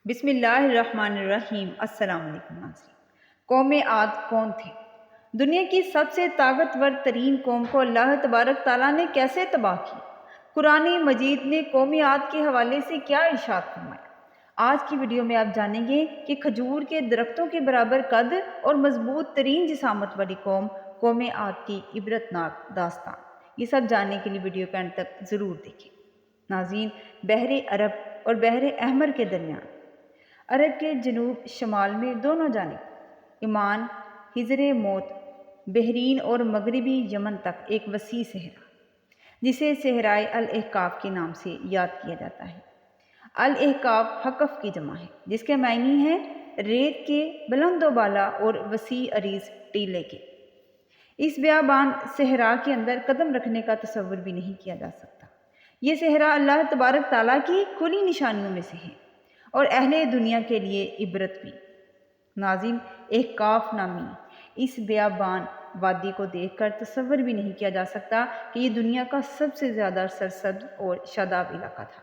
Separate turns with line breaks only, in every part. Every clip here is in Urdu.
بسم اللہ الرحمن الرحیم۔ السلام علیکم ناظرین۔ قوم عاد کون تھے؟ دنیا کی سب سے طاقتور ترین قوم کو اللہ تبارک تعالیٰ نے کیسے تباہ کیا؟ قرآن مجید نے قوم عاد کے حوالے سے کیا ارشاد فرمایا؟ آج کی ویڈیو میں آپ جانیں گے کہ کھجور کے درختوں کے برابر قد اور مضبوط ترین جسامت والی قوم عاد کی عبرتناک داستان۔ یہ سب جاننے کے لیے ویڈیو کو اینڈ تک ضرور دیکھیں۔ ناظرین، بحر عرب اور بحر احمر کے درمیان، عرب کے جنوب شمال میں دونوں جانب عمان، حجر موت، بحرین اور مغربی یمن تک ایک وسیع صحرا جسے صحرائے الاحقاف کے نام سے یاد کیا جاتا ہے۔ الاحقاف حقف کی جمع ہے جس کے معنی ہے ریت کے بلند و بالا اور وسیع عریض ٹیلے کے۔ اس بیابان صحرا کے اندر قدم رکھنے کا تصور بھی نہیں کیا جا سکتا۔ یہ صحرا اللہ تبارک تعالیٰ کی کھلی نشانیوں میں سے ہے اور اہل دنیا کے لیے عبرت بھی۔ ناظرین، احقاف نامی اس بیابان وادی کو دیکھ کر تصور بھی نہیں کیا جا سکتا کہ یہ دنیا کا سب سے زیادہ سرسبز اور شاداب علاقہ تھا،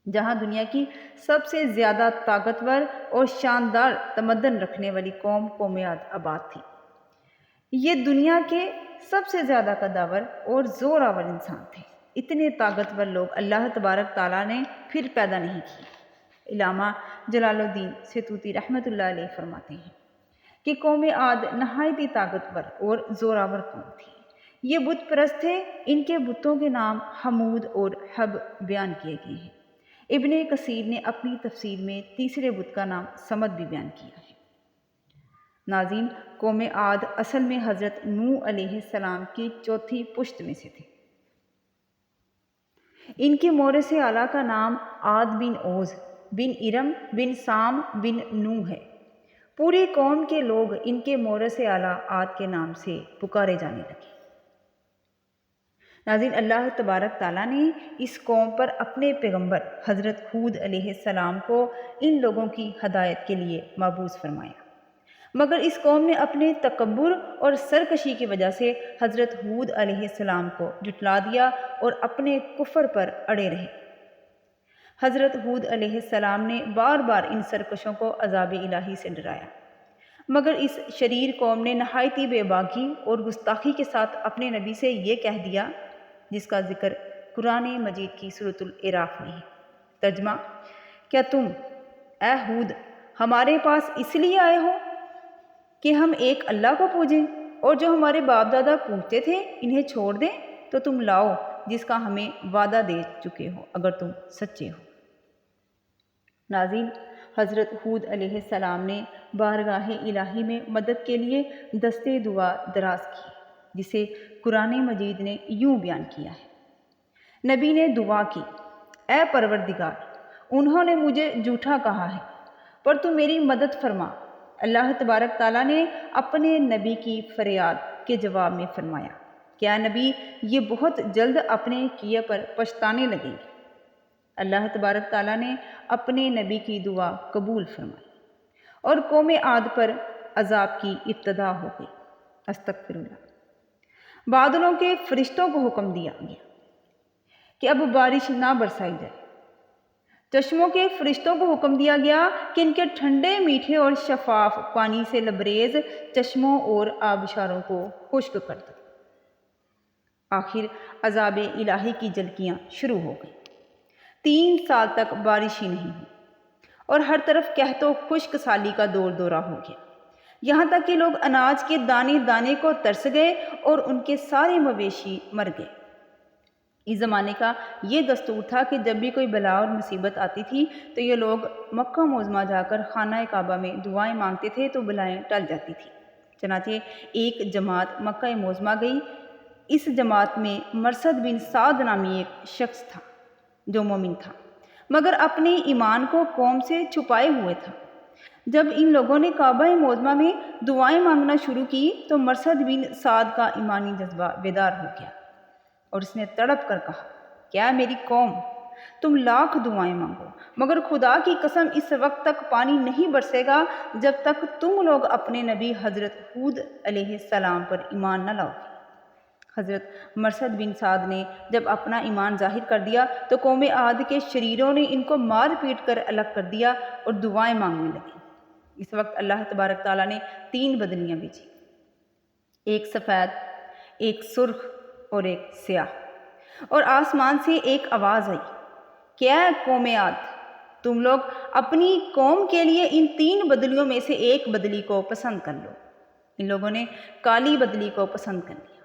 جہاں دنیا کی سب سے زیادہ طاقتور اور شاندار تمدن رکھنے والی قوم عاد آباد تھی۔ یہ دنیا کے سب سے زیادہ قداور اور زور آور انسان تھے۔ اتنے طاقتور لوگ اللہ تبارک تعالیٰ نے پھر پیدا نہیں کیے۔ علامہ جلال الدین سیتوتی رحمۃ اللہ علیہ فرماتے ہیں کہ قوم عاد نہایت ہی طاقتور اور زوراور قوم تھی۔ یہ بت پرست تھے۔ ان کے بتوں کے نام حمود اور حب بیان کیے گئے ہیں۔ ابن کثیر نے اپنی تفسیر میں تیسرے بت کا نام صمد بھی بیان کیا ہے۔ ناظرین، قوم عاد اصل میں حضرت نوح علیہ السلام کی چوتھی پشت میں سے تھے۔ ان کے مورث اعلیٰ کا نام عاد بن اوز بن ارم بن سام بن نوح ہے۔ پوری قوم کے لوگ ان کے مورث اعلیٰ عاد کے نام سے پکارے جانے لگے۔ ناظرین، اللہ تبارک تعالیٰ نے اس قوم پر اپنے پیغمبر حضرت ہود علیہ السلام کو ان لوگوں کی ہدایت کے لیے مبعوث فرمایا، مگر اس قوم نے اپنے تکبر اور سرکشی کی وجہ سے حضرت ہود علیہ السلام کو جھٹلا دیا اور اپنے کفر پر اڑے رہے۔ حضرت ہود علیہ السلام نے بار بار ان سرکشوں کو عذاب الہی سے ڈرایا، مگر اس شریر قوم نے نہایتی بے باکی اور گستاخی کے ساتھ اپنے نبی سے یہ کہہ دیا، جس کا ذکر قرآن مجید کی سورۃ الاعراف میں ہے۔ ترجمہ: کیا تم اے ہود ہمارے پاس اس لیے آئے ہو کہ ہم ایک اللہ کو پوجیں، اور جو ہمارے باپ دادا پوجتے تھے انہیں چھوڑ دیں؟ تو تم لاؤ جس کا ہمیں وعدہ دے چکے ہو اگر تم سچے ہو۔ ناظرین، حضرت ہود علیہ السلام نے بارگاہ الہی میں مدد کے لیے دستے دعا دراز کی، جسے قرآن مجید نے یوں بیان کیا ہے۔ نبی نے دعا کی، اے پروردگار، انہوں نے مجھے جھوٹا کہا ہے، پر تو میری مدد فرما۔ اللہ تبارک تعالیٰ نے اپنے نبی کی فریاد کے جواب میں فرمایا، کیا نبی یہ بہت جلد اپنے کیے پر پچھتانے لگیں گے؟ اللہ تبارک تعالیٰ نے اپنے نبی کی دعا قبول فرمائی اور قوم عاد پر عذاب کی ابتدا ہو گئی۔ استغفر اللہ۔ بادلوں کے فرشتوں کو حکم دیا گیا کہ اب بارش نہ برسائی جائے۔ چشموں کے فرشتوں کو حکم دیا گیا کہ ان کے ٹھنڈے، میٹھے اور شفاف پانی سے لبریز چشموں اور آبشاروں کو خشک کر دو۔ آخر عذاب الہی کی جھلکیاں شروع ہو گئیں۔ 3 سال تک بارش ہی نہیں ہوئی اور ہر طرف قحط و خشک سالی کا دور دورہ ہو گیا، یہاں تک کہ لوگ اناج کے دانے دانے کو ترس گئے اور ان کے سارے مویشی مر گئے۔ اس زمانے کا یہ دستور تھا کہ جب بھی کوئی بلا اور مصیبت آتی تھی تو یہ لوگ مکہ معظمہ جا کر خانہ کعبہ میں دعائیں مانگتے تھے تو بلائیں ٹل جاتی تھیں۔ چنانچہ ایک جماعت مکہ معظمہ گئی۔ اس جماعت میں مرثد بن سعد نامی ایک شخص تھا جو مومن تھا، مگر اپنے ایمان کو قوم سے چھپائے ہوئے تھا۔ جب ان لوگوں نے کعبہ معظمہ میں دعائیں مانگنا شروع کی تو مرثد بن سعد کا ایمانی جذبہ بیدار ہو گیا اور اس نے تڑپ کر کہا، کیا میری قوم، تم لاکھ دعائیں مانگو مگر خدا کی قسم اس وقت تک پانی نہیں برسے گا جب تک تم لوگ اپنے نبی حضرت ہود علیہ السلام پر ایمان نہ لاؤ۔ حضرت مرثد بن سعد نے جب اپنا ایمان ظاہر کر دیا تو قوم عاد کے شریروں نے ان کو مار پیٹ کر الگ کر دیا اور دعائیں مانگنے لگے۔ اس وقت اللہ تبارک تعالیٰ نے 3 بدلیاں بھیجی، ایک سفید، ایک سرخ اور ایک سیاہ، اور آسمان سے ایک آواز آئی کہ اے قوم عاد، تم لوگ اپنی قوم کے لیے ان 3 بدلیوں میں سے ایک بدلی کو پسند کر لو۔ ان لوگوں نے کالی بدلی کو پسند کر لیا،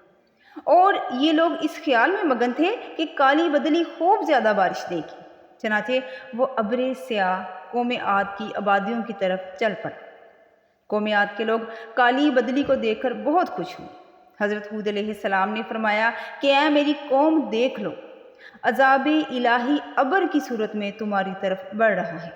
اور یہ لوگ اس خیال میں مگن تھے کہ کالی بدلی خوب زیادہ بارش دے گی، چنانچہ وہ ابر سیاہ قوم عاد کی آبادیوں کی طرف چل پڑا۔ قوم عاد کے لوگ کالی بدلی کو دیکھ کر بہت خوش ہوئے۔ حضرت ہود علیہ السلام نے فرمایا کہ اے میری قوم دیکھ لو، عذاب الہی ابر کی صورت میں تمہاری طرف بڑھ رہا ہے۔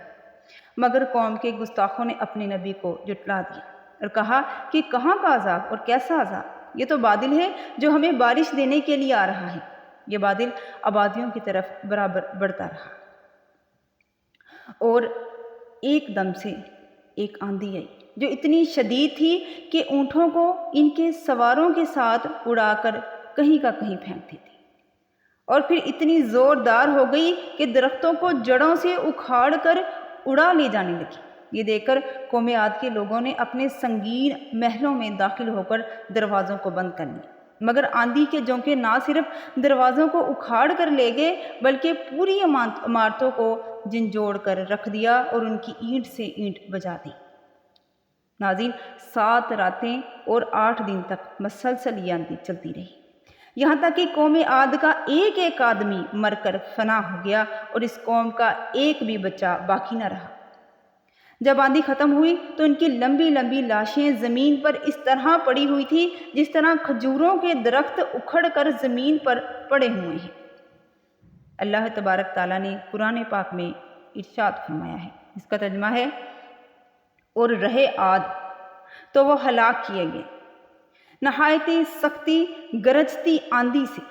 مگر قوم کے گستاخوں نے اپنے نبی کو جھٹلا دیا اور کہا کہ کہاں کا عذاب اور کیسا عذاب؟ یہ تو بادل ہے جو ہمیں بارش دینے کے لیے آ رہا ہے۔ یہ بادل آبادیوں کی طرف برابر بڑھتا رہا، اور ایک دم سے ایک آندھی آئی جو اتنی شدید تھی کہ اونٹوں کو ان کے سواروں کے ساتھ اڑا کر کہیں کا کہیں پھینکتی تھی، اور پھر اتنی زوردار ہو گئی کہ درختوں کو جڑوں سے اکھاڑ کر اڑا لے جانے لگی۔ یہ دیکھ کر قوم عاد کے لوگوں نے اپنے سنگین محلوں میں داخل ہو کر دروازوں کو بند کر لیا، مگر آندھی کے جھونکے نہ صرف دروازوں کو اکھاڑ کر لے گئے بلکہ پوری عمارتوں کو جھنجھوڑ کر رکھ دیا اور ان کی اینٹ سے اینٹ بجا دی۔ ناظرین، 7 راتیں اور 8 دن تک مسلسل یہ آندھی چلتی رہی، یہاں تک کہ قوم عاد کا ایک ایک آدمی مر کر فنا ہو گیا اور اس قوم کا ایک بھی بچہ باقی نہ رہا۔ جب آندھی ختم ہوئی تو ان کی لمبی لمبی لاشیں زمین پر اس طرح پڑی ہوئی تھی جس طرح کھجوروں کے درخت اکھڑ کر زمین پر پڑے ہوئے ہیں۔ اللہ تبارک تعالیٰ نے قرآن پاک میں ارشاد فرمایا ہے، اس کا ترجمہ ہے، اور رہے عاد تو وہ ہلاک کیے گئے نہایت سختی گرجتی آندھی سے،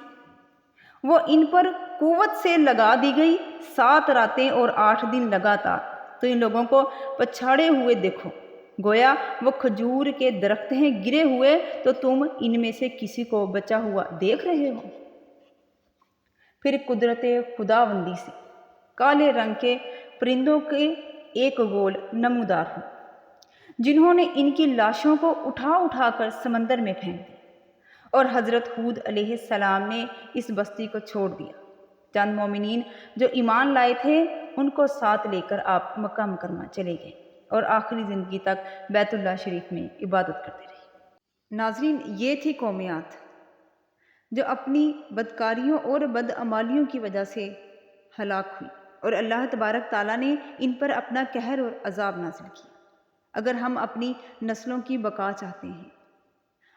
وہ ان پر قوت سے لگا دی گئی 7 راتیں اور 8 دن لگاتار، تو ان لوگوں کو پچھاڑے ہوئے دیکھو، گویا وہ کھجور کے درخت ہیں گرے ہوئے، تو تم ان میں سے کسی کو بچا ہوا دیکھ رہے ہو؟ پھر قدرت خداوندی سے کالے رنگ کے پرندوں کے ایک گول نمودار ہو، جنہوں نے ان کی لاشوں کو اٹھا اٹھا کر سمندر میں پھینک دیا، اور حضرت ہود علیہ السلام نے اس بستی کو چھوڑ دیا۔ چند مومنین جو ایمان لائے تھے ان کو ساتھ لے کر آپ مکہ مکرمہ چلے گئے اور آخری زندگی تک بیت اللہ شریف میں عبادت کرتے رہے۔ ناظرین، یہ تھی قوم عاد جو اپنی بدکاریوں اور بدعمالیوں کی وجہ سے ہلاک ہوئی، اور اللہ تبارک تعالیٰ نے ان پر اپنا قہر اور عذاب نازل کیا۔ اگر ہم اپنی نسلوں کی بقا چاہتے ہیں،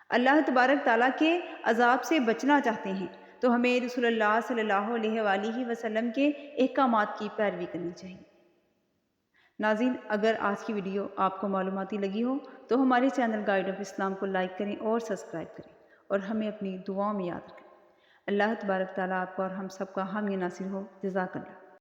اللہ تبارک تعالیٰ کے عذاب سے بچنا چاہتے ہیں، تو ہمیں رسول اللہ صلی اللہ علیہ وآلہ وسلم کے احکامات کی پیروی کرنی چاہیے۔ ناظرین، اگر آج کی ویڈیو آپ کو معلوماتی لگی ہو تو ہمارے چینل گائیڈ آف اسلام کو لائک کریں اور سبسکرائب کریں، اور ہمیں اپنی دعاؤں میں یاد رکھیں۔ اللہ تبارک تعالیٰ آپ کو اور ہم سب کا حامی ناصر ہو۔ جزاک اللہ۔